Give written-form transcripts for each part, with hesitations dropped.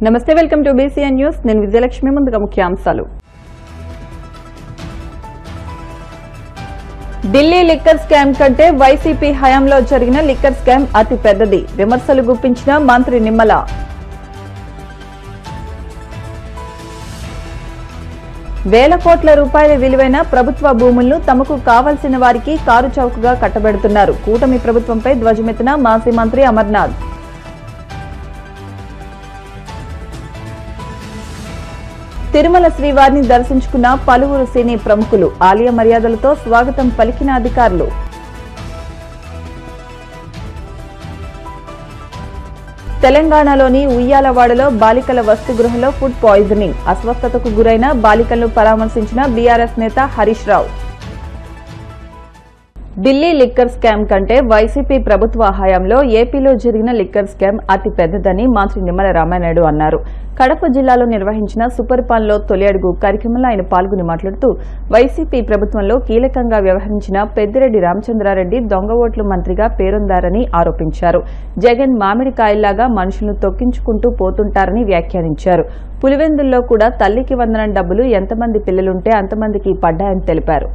నమస్తే, welcome to BCN news. నేను విజయలక్ష్మి. ముందుగా ముఖ్యాంశాలు. ఢిల్లీ లిక్కర్ స్కామ్ కంటే వైసీపీ హయాంలో జరిగిన లిక్కర్ స్కామ్ అతి పెద్దది. విమర్శలు గుప్పించిన మంత్రి నిమ్మల. వేల కోట్ల రూపాయల విలువైన ప్రభుత్వ భూములను తమకు కావాల్సిన వారికి కారు చౌకగా కట్టబెడుతున్నారు. కూటమి ప్రభుత్వంపై ధ్వజమెత్తిన మాజీ మంత్రి అమర్నాథ్. తిరుమల శ్రీవారిని దర్శించుకున్న పలువురు సినీ ప్రముఖులు. ఆలయ మర్యాదలతో స్వాగతం పలికిన అధికారులు. తెలంగాణలోని ఉయ్యాలవాడలో బాలికల వసతిగృహంలో ఫుడ్ పాయిజనింగ్. అస్వస్థతకు గురైన బాలికలను పరామర్శించిన బీఆర్ఎస్ నేత హరీష్ రావు. ఢిల్లీ లిక్కర్ స్కామ్ కంటే వైసీపీ ప్రభుత్వ హయాంలో ఏపీలో జరిగిన లిక్కర్ స్కామ్ అతి పెద్దదని మంత్రి నిమ్మల రామానాయుడు అన్నారు. కడప జిల్లాలో నిర్వహించిన సుపరిపాలనలో తొలి అడుగు కార్యక్రమంలో ఆయన పాల్గొని మాట్లాడుతూ వైసీపీ ప్రభుత్వంలో కీలకంగా వ్యవహరించిన పెద్దిరెడ్డి రామచంద్రారెడ్డి దొంగ ఓట్ల మంత్రిగా పేరొందారని ఆరోపించారు. జగన్ మామిడికాయల్లాగా మనుషులను తొక్కించుకుంటూ పోతుంటారని వ్యాఖ్యానించారు. పులివెందుల్లో కూడా తల్లికి వందనం డబ్బులు ఎంతమంది పిల్లలుంటే అంతమందికి పడ్డాయని తెలిపారు.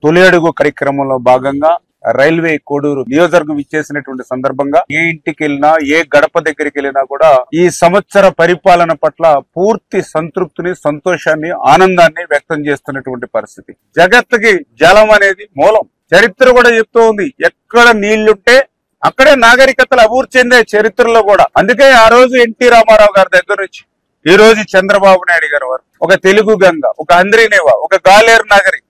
తొలి అడుగు కార్యక్రమంలో భాగంగా రైల్వే కోడూరు నియోజకవర్గం ఇచ్చేసినటువంటి సందర్భంగా ఏ ఇంటికి వెళ్ళినా ఏ గడప దగ్గరికి వెళ్ళినా కూడా ఈ సంవత్సర పరిపాలన పట్ల పూర్తి సంతృప్తిని, సంతోషాన్ని, ఆనందాన్ని వ్యక్తం చేస్తున్నటువంటి పరిస్థితి. జగత్తుకి జలం అనేది మూలం. చరిత్ర కూడా చెప్తూ ఉంది, ఎక్కడ నీళ్లుంటే అక్కడే నాగరికతలు అభివృద్ధి చెందే చరిత్రలో కూడా. అందుకే ఆ రోజు ఎన్టీ రామారావు గారి దగ్గర నుంచి ఈ రోజు చంద్రబాబు నాయుడు గారి వరకు ఒక తెలుగు గంగ, ఒక అంద్రినేవా, ఒక గాలేరు నగరి,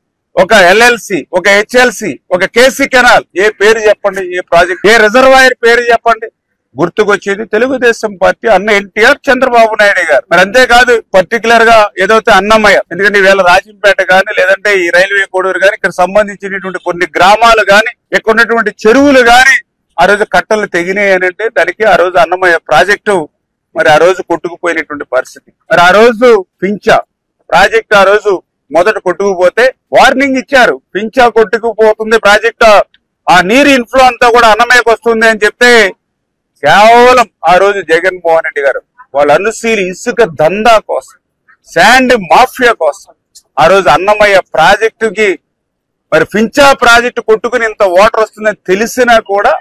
ఒక LLC, ఒక HLC, ఒక కేసీ కెనాల్, ఏ పేరు చెప్పండి, ఏ ప్రాజెక్ట్, ఏ రిజర్వాయర్ పేరు చెప్పండి, గుర్తుకొచ్చేది తెలుగుదేశం పార్టీ, అన్న ఎన్టీఆర్, చంద్రబాబు నాయుడు గారు. మరి అంతేకాదు పర్టికులర్ గా ఏదైతే అన్నమయ్య, ఎందుకంటే ఈవేళ రాజంపేట గాని లేదంటే ఈ రైల్వే కోడూరు గాని ఇక్కడ సంబంధించినటువంటి కొన్ని గ్రామాలు గాని ఇక్కడ ఉన్నటువంటి చెరువులు గాని ఆ రోజు కట్టలు తెగినాయి అని అంటే దానికి ఆ రోజు అన్నమయ్య ప్రాజెక్టు మరి ఆ రోజు కొట్టుకుపోయినటువంటి పరిస్థితి. మరి ఆ రోజు పించా ప్రాజెక్టు ఆ రోజు మొదట కొట్టుకుపోతే వార్నింగ్ ఇచ్చారు, పించా కొట్టుకుపోతుంది ప్రాజెక్ట్, ఆ నీరు ఇన్ఫ్లో అంతా కూడా అన్నమయ్యకు వస్తుంది అని చెప్తే కేవలం ఆ రోజు జగన్మోహన్ రెడ్డి గారు వాళ్ళ అనుశీలి ఇసుక దందా కోసం, శాండ్ మాఫియా కోసం ఆ రోజు అన్నమయ్య ప్రాజెక్టుకి మరి పించా ప్రాజెక్టు కొట్టుకుని ఇంత వాటర్ వస్తుందని తెలిసినా కూడా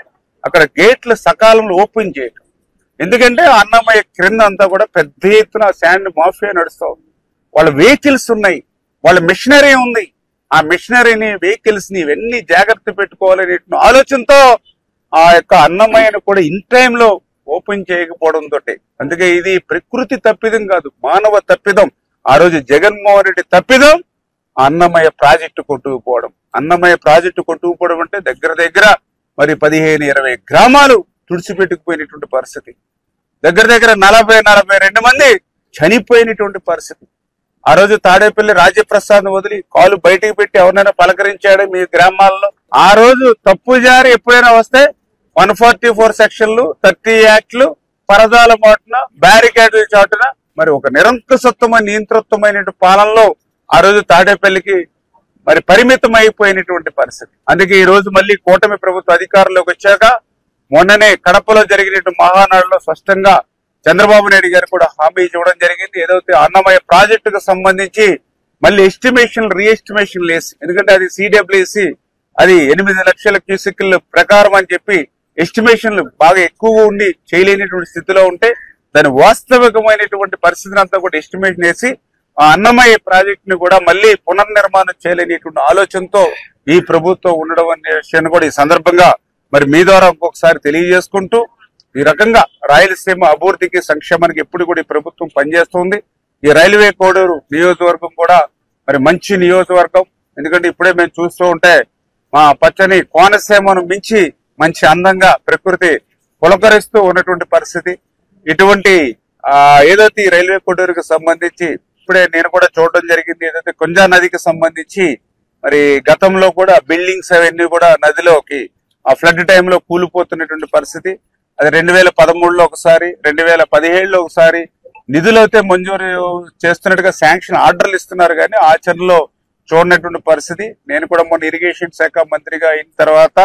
అక్కడ గేట్లు సకాలంలో ఓపెన్ చేయటం. ఎందుకంటే అన్నమయ్య క్రింద అంతా కూడా పెద్ద ఎత్తున శాండ్ మాఫియా నడుస్తూ ఉంది. వాళ్ళ వెహికల్స్ ఉన్నాయి, వాళ్ళ మిషనరీ ఉంది. ఆ మిషనరీని, వెహికల్స్ ని ఇవన్నీ జాగ్రత్త పెట్టుకోవాలనే ఆలోచనతో ఆ యొక్క అన్నమయ్యను కూడా ఇన్ టైంలో ఓపెన్ చేయకపోవడంతో, అందుకే ఇది ప్రకృతి తప్పిదం కాదు, మానవ తప్పిదం. ఆ రోజు జగన్మోహన్ రెడ్డి తప్పిదం అన్నమయ్య ప్రాజెక్టు కొట్టుకుపోవడం. అన్నమయ్య ప్రాజెక్టు కొట్టుకుపోవడం అంటే దగ్గర దగ్గర మరి 15-20 గ్రామాలు తుడిచిపెట్టుకుపోయినటువంటి పరిస్థితి. దగ్గర దగ్గర 40-42 మంది చనిపోయినటువంటి పరిస్థితి. ఆ రోజు తాడేపల్లి రాజ్యప్రసాద్ వదిలి కాలు బయటికి పెట్టి ఎవరినైనా పలకరించాడు మీ గ్రామాల్లో? ఆ రోజు తప్పు జారి ఎప్పుడైనా వస్తే 144 సెక్షన్లు, 30 యాక్ట్లు, పరదాల మాటున, బ్యారికేడ్ల చాటున మరి ఒక నిరంకుశత్వమైన, నియంతృత్వమైన పాలనలో ఆ రోజు తాడేపల్లికి మరి పరిమితం అయిపోయినటువంటి పరిస్థితి. అందుకే ఈ రోజు మళ్ళీ కూటమి ప్రభుత్వ అధికారంలోకి వచ్చాక మొన్ననే కడపలో జరిగినటువంటి మహానాడులో స్పష్టంగా చంద్రబాబు నాయుడు గారు కూడా హామీ ఇవ్వడం జరిగింది. ఏదైతే అన్నమయ్య ప్రాజెక్టుకు సంబంధించి మళ్ళీ ఎస్టిమేషన్, రీఎస్టిమేషన్ వేసి, ఎందుకంటే అది CWC అది 8 లక్షల క్యూసెక్ల ప్రకారం అని చెప్పి ఎస్టిమేషన్లు బాగా ఎక్కువ ఉండి చేయలేనటువంటి స్థితిలో ఉంటే దాని వాస్తవికమైనటువంటి పరిస్థితిని అంతా కూడా ఎస్టిమేషన్ వేసి ఆ అన్నమయ్య ప్రాజెక్ట్ ని కూడా మళ్ళీ పునర్నిర్మాణం చేయలేనిటువంటి ఆలోచనతో ఈ ప్రభుత్వం ఉండడం అనే విషయాన్ని కూడా ఈ సందర్భంగా మరి మీ ద్వారా ఇంకొకసారి తెలియజేసుకుంటూ, ఈ రకంగా రాయలసీమ అభివృద్ధికి సంక్షేమానికి ఎప్పుడు కూడా ఈ ప్రభుత్వం పనిచేస్తుంది. ఈ రైల్వే కోడూరు నియోజకవర్గం కూడా మరి మంచి నియోజకవర్గం. ఎందుకంటే ఇప్పుడే మేము చూస్తూ ఉంటే మా పచ్చని కోనసీమను మించి మంచి అందంగా ప్రకృతి పులకరిస్తూ ఉన్నటువంటి పరిస్థితి. ఇటువంటి ఏదైతే ఈ రైల్వే కోడూరుకి సంబంధించి ఇప్పుడే నేను కూడా చూడడం జరిగింది. ఏదైతే కొంజా నదికి సంబంధించి మరి గతంలో కూడా బిల్డింగ్స్ అవన్నీ కూడా నదిలోకి ఆ ఫ్లడ్ టైంలో కూలిపోతున్నటువంటి పరిస్థితి. అది 2013లో ఒకసారి, 2017లో ఒకసారి నిధులు అయితే మంజూరు చేస్తున్నట్టుగా శాంక్షన్ ఆర్డర్లు ఇస్తున్నారు, కానీ ఆచరణలో చూడనటువంటి పరిస్థితి. నేను కూడా మొన్న ఇరిగేషన్ శాఖ మంత్రిగా అయిన తర్వాత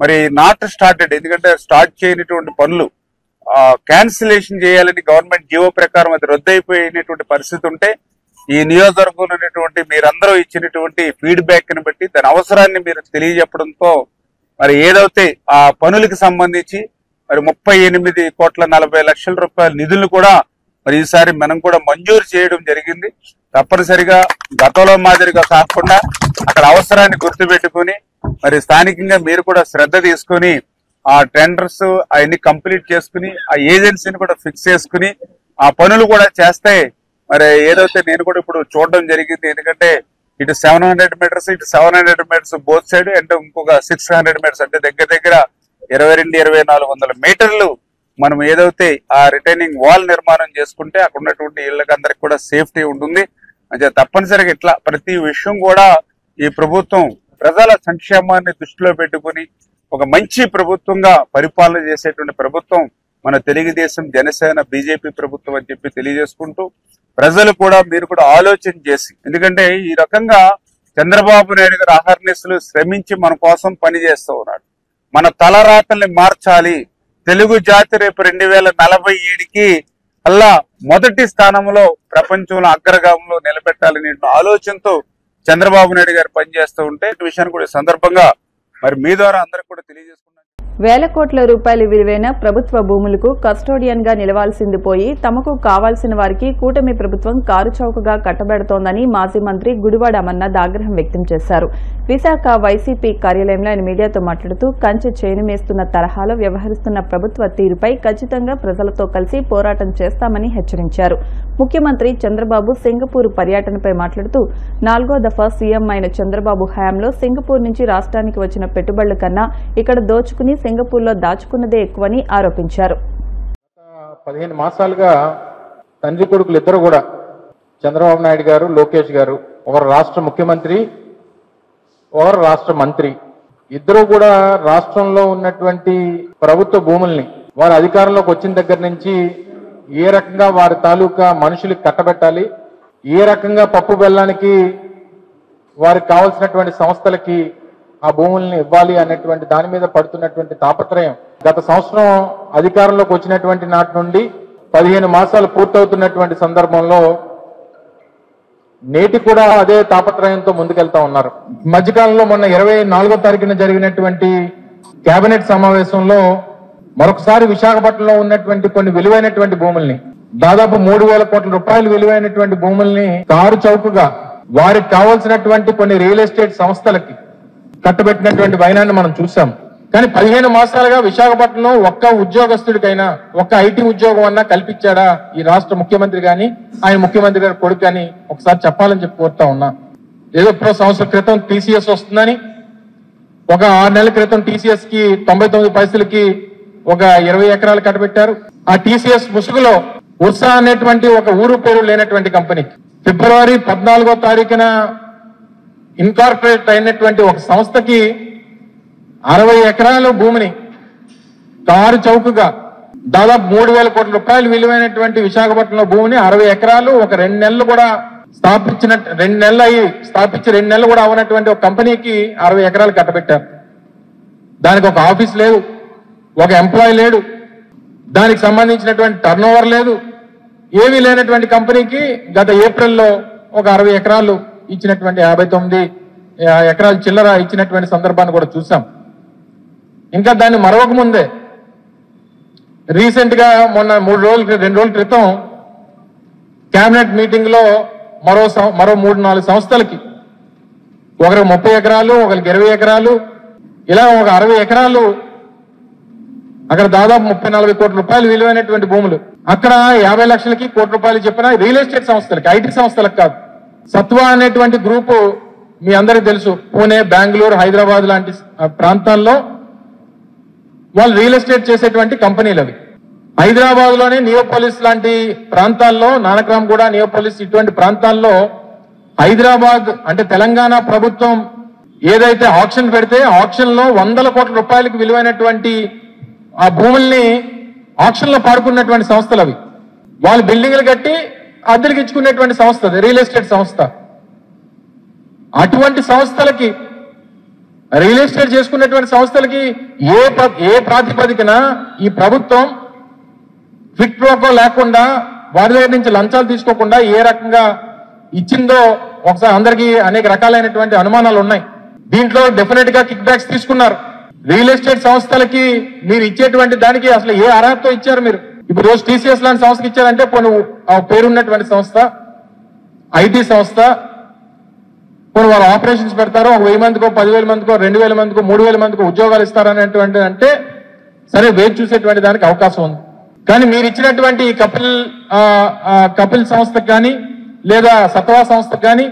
మరి నాట్ స్టార్టెడ్, ఎందుకంటే స్టార్ట్ చేయనటువంటి పనులు క్యాన్సిలేషన్ చేయాలని గవర్నమెంట్ జీవో ప్రకారం అది రద్దయిపోయినటువంటి పరిస్థితి ఉంటే ఈ నియోజకవర్గంలో ఉన్నటువంటి మీరందరూ ఇచ్చినటువంటి ఫీడ్బ్యాక్ ని బట్టి దాని అవసరాన్ని మీరు తెలియజెప్పడంతో మరి ఏదైతే ఆ పనులకు సంబంధించి మరి 38,40,00,000 రూపాయల నిధులను కూడా మరి ఈసారి మనం కూడా మంజూరు చేయడం జరిగింది. తప్పనిసరిగా గతంలో మాదిరిగా కాకుండా అక్కడ అవసరాన్ని గుర్తుపెట్టుకుని మరి స్థానికంగా మీరు కూడా శ్రద్ధ తీసుకుని ఆ టెండర్స్ అవన్నీ కంప్లీట్ చేసుకుని ఆ ఏజెన్సీని కూడా ఫిక్స్ చేసుకుని ఆ పనులు కూడా చేస్తే మరి ఏదైతే నేను కూడా ఇప్పుడు చూడడం జరిగింది. ఎందుకంటే ఇటు 700 మీటర్స్, ఇటు 700 మీటర్స్ బోత్ సైడ్, అంటే ఇంకొక 600 మీటర్స్, అంటే దగ్గర 22,2400 మీటర్లు మనం ఏదైతే ఆ రిటైనింగ్ వాల్ నిర్మాణం చేసుకుంటే అక్కడ ఉన్నటువంటి ఇళ్ళకి అందరికి కూడా సేఫ్టీ ఉంటుంది. అంటే తప్పనిసరిగా ఇట్లా ప్రతి విషయం కూడా ఈ ప్రభుత్వం ప్రజల సంక్షేమాన్ని దృష్టిలో పెట్టుకుని ఒక మంచి ప్రభుత్వంగా పరిపాలన చేసేటువంటి ప్రభుత్వం మన తెలుగుదేశం, జనసేన, బీజేపీ ప్రభుత్వం అని చెప్పి తెలియజేసుకుంటూ ప్రజలు కూడా మీరు కూడా ఆలోచన చేసి, ఎందుకంటే ఈ రకంగా చంద్రబాబు నాయుడు గారు అహర్నిశలు శ్రమించి మన కోసం పనిచేస్తూ ఉన్నాడు. మన తలరాతల్ని మార్చాలి, తెలుగు జాతి రేపు 2047కి అల్లా మొదటి స్థానంలో ప్రపంచంలో అగ్రగామంలో నిలబెట్టాలనే ఆలోచనతో చంద్రబాబు నాయుడు గారు పనిచేస్తూ ఉంటే ఈ విషయాన్ని కూడా సందర్భంగా మరి మీ ద్వారా అందరికి కూడా తెలియజేసుకున్నాను. వేల కోట్ల రూపాయల విలువైన ప్రభుత్వ భూములకు కస్టోడియన్ గా నిలవాల్సింది పోయి తమకు కావాల్సిన వారికి కూటమి ప్రభుత్వం కారు చౌకగా కట్టబెడుతోందని మాజీ మంత్రి గుడివాడ అమర్నాథ్ ఆగ్రహం వ్యక్తం చేశారు. విశాఖ వైసీపీ కార్యాలయంలో ఆయన మీడియాతో మాట్లాడుతూ కంచె చేను మేస్తున్న తరహాలో వ్యవహరిస్తున్న ప్రభుత్వ తీరుపై ఖచ్చితంగా ప్రజలతో కలిసి పోరాటం చేస్తామని హెచ్చరించారు. ముఖ్యమంత్రి చంద్రబాబు సింగపూర్ పర్యటనపై మాట్లాడుతూ 4వ దఫా సీఎం అయిన చంద్రబాబు హయాంలో సింగపూర్ నుంచి రాష్ట్రానికి వచ్చిన పెట్టుబడుల కన్నా ఇక్కడ దోచుకుని సింగపూర్లో దాచుకున్నదే ఎక్కువని ఆరోపించారు. 15 మాసాలుగా తండ్రి కొడుకులు ఇద్దరు కూడా చంద్రబాబు నాయుడు గారు, లోకేష్ గారు, ఒకరు రాష్ట్ర ముఖ్యమంత్రి, ఒకరు రాష్ట్ర మంత్రి, ఇద్దరు కూడా రాష్ట్రంలో ఉన్నటువంటి ప్రభుత్వ భూముల్ని వారి అధికారంలోకి వచ్చిన దగ్గర నుంచి ఏ రకంగా వారి తాలూకా మనుషులకి కట్టబెట్టాలి, ఏ రకంగా పప్పు బెల్లానికి వారికి కావాల్సినటువంటి సంస్థలకి ఆ భూముల్ని ఇవ్వాలి అనేటువంటి దాని మీద పడుతున్నటువంటి తాపత్రయం గత సంవత్సరం అధికారంలోకి వచ్చినటువంటి నాటి నుండి 15 మాసాలు పూర్తవుతున్నటువంటి సందర్భంలో నేటి కూడా అదే తాపత్రయంతో ముందుకెళ్తా ఉన్నారు. మధ్యకాలంలో మొన్న 24వ తారీఖున జరిగినటువంటి కేబినెట్ సమావేశంలో మరొకసారి విశాఖపట్నంలో ఉన్నటువంటి కొన్ని విలువైనటువంటి భూముల్ని, దాదాపు 3,000 కోట్ల రూపాయలు విలువైనటువంటి భూముల్ని కారు చౌకగా వారికి కావాల్సినటువంటి కొన్ని రియల్ ఎస్టేట్ సంస్థలకి కట్టబెట్టినటువంటి వైనాన్ని మనం చూసాం. కానీ 15 మాసాలుగా విశాఖపట్నంలో ఒక్క ఉద్యోగస్తుడికైనా ఒక్క ఐటీ ఉద్యోగం అన్నా కల్పించాడా ఈ రాష్ట్ర ముఖ్యమంత్రి గాని ఆయన ముఖ్యమంత్రి గారి కొడుకు కానీ ఒకసారి చెప్పాలని చెప్పి కోరుతా ఉన్నా. ఏదో ఇప్పుడు సంవత్సరం క్రితం టీసీఎస్ వస్తుందని ఒక 6 నెలల క్రితం టీసీఎస్ కి 99 పైసలకి ఒక 20 ఎకరాలు కట్టబెట్టారు. ఆ టీసీఎస్ ముసుగులో ఉర్సా అనేటువంటి ఒక ఊరు పేరు లేనటువంటి కంపెనీకి ఫిబ్రవరి 14వ తారీఖున ఇన్కార్పొరేట్ అయినటువంటి ఒక సంస్థకి 60 ఎకరాల భూమిని కారు చౌకగా దాదాపు 3,000 కోట్ల రూపాయలు విలువైనటువంటి విశాఖపట్నంలో భూమిని 60 ఎకరాలు ఒక 2 నెలలు కూడా స్థాపించి 2 నెలలు కూడా అవనటువంటి ఒక కంపెనీకి 60 ఎకరాలు కట్టబెట్టారు. దానికి ఒక ఆఫీస్ లేదు, ఒక ఎంప్లాయీ లేడు, దానికి సంబంధించినటువంటి టర్నోవర్ లేదు, ఏమీ లేనటువంటి కంపెనీకి గత ఏప్రిల్లో ఒక 60 ఎకరాలు ఇచ్చినటువంటి 59 ఎకరాలు చిల్లర ఇచ్చినటువంటి సందర్భాన్ని కూడా చూసాం. ఇంకా దాన్ని మరొక ముందే రీసెంట్ గా మొన్న 2 రోజుల క్రితం కేబినెట్ మీటింగ్ లో మరో 3-4 సంస్థలకి ఒకరికి 30 ఎకరాలు, ఒకరికి 20 ఎకరాలు, ఇలా ఒక 60 ఎకరాలు అక్కడ దాదాపు 30-40 కోట్ల రూపాయలు విలువైనటువంటి భూములు. అక్కడ 50 లక్షలకి కోటి రూపాయలు చెప్పిన రియల్ ఎస్టేట్ సంస్థలకి, ఐటీ సంస్థలకు కాదు. సత్వా అనేటువంటి గ్రూపు మీ అందరికీ తెలుసు, పూణే, బెంగళూరు, హైదరాబాద్ లాంటి ప్రాంతాల్లో వాళ్ళు రియల్ ఎస్టేట్ చేసేటువంటి కంపెనీలు అవి. హైదరాబాద్ లోనే నియోపోలిస్ లాంటి ప్రాంతాల్లో, నానక్రామ్గూడ, నియోపోలిస్ ఇటువంటి ప్రాంతాల్లో హైదరాబాద్ అంటే తెలంగాణ ప్రభుత్వం ఏదైతే ఆక్షన్ పెడితే ఆక్షన్ లో 100 కోట్ల రూపాయలకు విలువైనటువంటి ఆ భూముల్ని ఆక్షన్ లో పాడుకున్నటువంటి సంస్థలు అవి. వాళ్ళు బిల్డింగ్లు కట్టి అద్దెలకు ఇచ్చుకునేటువంటి సంస్థ, రియల్ ఎస్టేట్ సంస్థ. అటువంటి సంస్థలకి, రియల్ ఎస్టేట్ చేసుకున్నటువంటి సంస్థలకి ఏ ప్రాతిపదికన ఈ ప్రభుత్వం క్విక్ ప్రోకో లేకుండా, వారి దగ్గర నుంచి లంచాలు తీసుకోకుండా ఏ రకంగా ఇచ్చిందో ఒకసారి అందరికీ అనేక రకాలైనటువంటి అనుమానాలు ఉన్నాయి. దీంట్లో డెఫినెట్ గా కిక్ బ్యాక్స్ తీసుకున్నారు. రియల్ ఎస్టేట్ సంస్థలకి మీరు ఇచ్చేటువంటి దానికి అసలు ఏ అర్హతతో ఇచ్చారు మీరు? ఇప్పుడు రోజు టీసీఎస్ లాంటి సంస్థకి ఇచ్చారంటే కొన్ని పేరున్నటువంటి సంస్థ, ఐటీ సంస్థ, కొన్ని వాళ్ళు ఆపరేషన్స్ పెడతారు, 1000 మందికో 10,000 మందికో 2,000 మందికో 3,000 మందికో ఉద్యోగాలు ఇస్తారనేటువంటి అంటే సరే వేచి చూసేటువంటి దానికి అవకాశం ఉంది. కానీ మీరు ఇచ్చినటువంటి కపిల్ సంస్థకు కానీ, లేదా సత్వా సంస్థకు కానీ,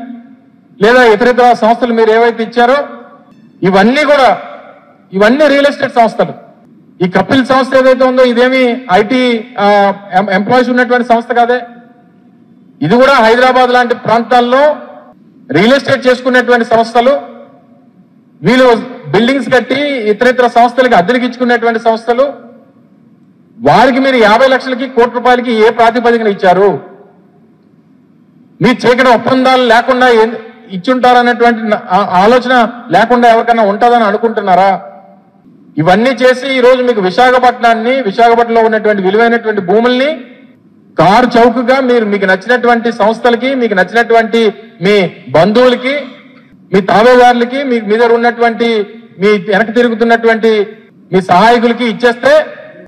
లేదా ఇతర సంస్థలు మీరు ఏవైతే ఇచ్చారో ఇవన్నీ రియల్ ఎస్టేట్ సంస్థలు. ఈ కపిల్ సంస్థ ఏదైతే ఉందో ఇదేమి ఐటీ ఎంప్లాయీస్ ఉన్నటువంటి సంస్థ కాదే. ఇది కూడా హైదరాబాద్ లాంటి ప్రాంతాల్లో రియల్ ఎస్టేట్ చేసుకునేటువంటి సంస్థలు. వీళ్ళు బిల్డింగ్స్ కట్టి ఇతర సంస్థలకి అద్దెలకు ఇచ్చుకునేటువంటి సంస్థలు. వారికి మీరు 50 లక్షలకి కోటి రూపాయలకి ఏ ప్రాతిపదికన ఇచ్చారు? మీరు చేయడం ఒప్పందాలు లేకుండా ఇచ్చుంటారనేటువంటి ఆలోచన లేకుండా ఎవరికైనా ఉంటుందని అనుకుంటున్నారా? ఇవన్నీ చేసి ఈరోజు మీకు విశాఖపట్నంలో ఉన్నటువంటి విలువైనటువంటి భూముల్ని కారు చౌకగా మీకు నచ్చినటువంటి సంస్థలకి, మీకు నచ్చినటువంటి మీ బంధువులకి, మీ తావేదారులకి, మీ దగ్గర ఉన్నటువంటి మీ వెనక తిరుగుతున్నటువంటి మీ సహాయకులకి ఇచ్చేస్తే,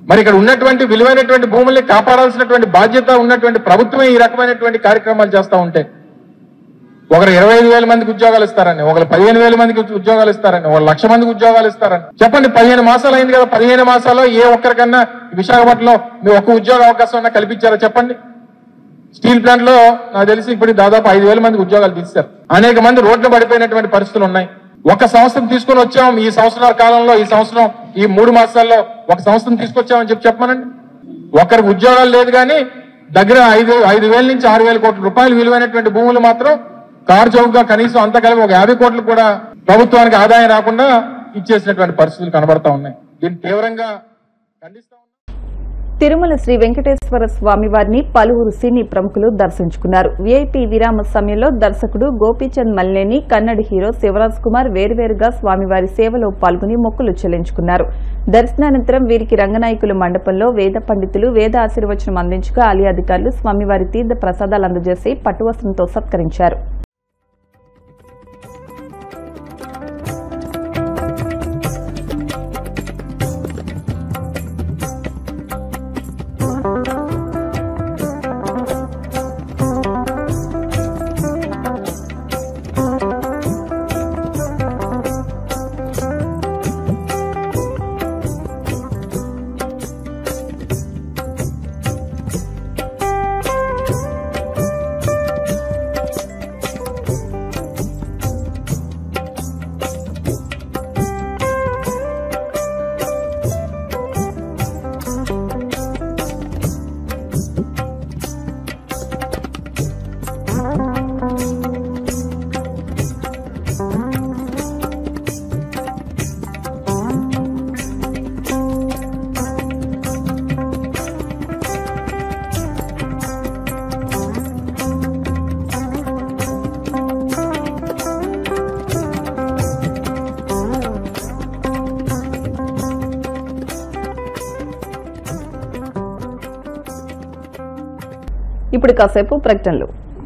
మరి ఇక్కడ ఉన్నటువంటి విలువైనటువంటి భూముల్ని కాపాడాల్సినటువంటి బాధ్యత ఉన్నటువంటి ప్రభుత్వమే ఈ రకమైనటువంటి కార్యక్రమాలు చేస్తూ ఉంటే, ఒకరు 25,000 మందికి ఉద్యోగాలు ఇస్తారని, ఒకరు 15,000 మందికి ఉద్యోగాలు ఇస్తారని, 1,00,000 మందికి ఉద్యోగాలు ఇస్తారని చెప్పండి. 15 మాసాలు అయింది కదా, 15 మాసాల్లో ఏ ఒక్కరికన్నా విశాఖపట్నంలో మీ ఒక్క ఉద్యోగ అవకాశం అన్నా కల్పించారో చెప్పండి. స్టీల్ ప్లాంట్ లో నాకు తెలిసి ఇప్పుడు దాదాపు 5,000 మందికి ఉద్యోగాలు తీశారు. అనేక మంది రోడ్లు పడిపోయినటువంటి పరిస్థితులు ఉన్నాయి. ఒక సంస్థను తీసుకొని వచ్చాం ఈ సంవత్సరాల కాలంలో, ఈ సంవత్సరం ఈ 3 మాసాల్లో ఒక సంస్థను తీసుకొచ్చామని చెప్పమనండి. ఒకరికి ఉద్యోగాలు లేదు, కానీ దగ్గర 5,000 నుంచి 6,000 కోట్ల రూపాయలు విలువైనటువంటి భూములు మాత్రం కారు చౌకగా కనీసం అంత కలిపి ఒక 50 కోట్లు కూడా ప్రభుత్వానికి ఆదాయం రాకుండా ఇచ్చేసినటువంటి పరిస్థితులు కనబడతా ఉన్నాయి. దీన్ని తీవ్రంగా ఖండిస్తా ఉన్నాం. తిరుమల శ్రీ వెంకటేశ్వర స్వామి వారిని పలువురు సినీ ప్రముఖులు దర్శించుకున్నారు. వీఐపీ విరామ సమయంలో దర్శకుడు గోపీచంద్ మల్లేని, కన్నడ హీరో శివరాజ్ కుమార్ వేర్వేరుగా స్వామివారి సేవలో పాల్గొని మొక్కులు చెల్లించుకున్నారు. దర్శనానంతరం వీరికి రంగనాయకుల మండపంలో వేద పండితులు వేద ఆశీర్వచనం అందించగా ఆలయ అధికారులు స్వామివారి తీర్థ ప్రసాదాలు అందజేసి పట్టువస్త్రంతో సత్కరించారు. ఇప్పుడు కాసేపు ప్రకటనలు.